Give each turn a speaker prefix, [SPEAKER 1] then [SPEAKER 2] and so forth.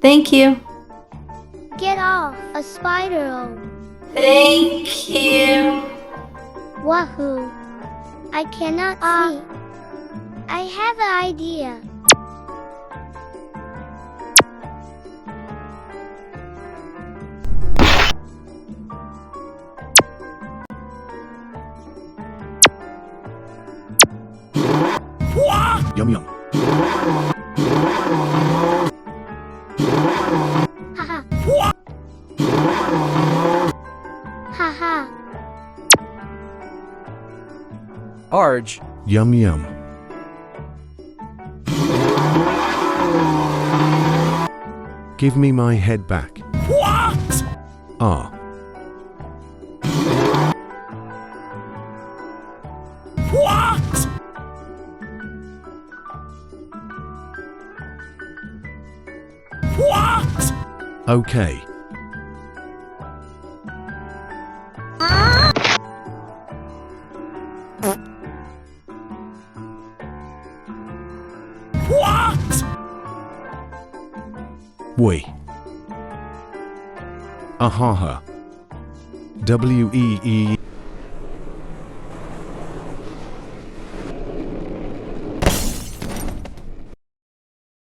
[SPEAKER 1] Thank you.
[SPEAKER 2] Get off, a spider.
[SPEAKER 1] Thank you.
[SPEAKER 2] Wahoo! I cannot see. I have an idea.
[SPEAKER 3] Yum yum.
[SPEAKER 2] Haha. Haha.
[SPEAKER 4] Arj,
[SPEAKER 3] Yum yum. Give me my head back.
[SPEAKER 4] what?
[SPEAKER 3] Ah.
[SPEAKER 4] What? What?
[SPEAKER 3] Okay.
[SPEAKER 4] What?
[SPEAKER 3] We. Ahaha. WEE.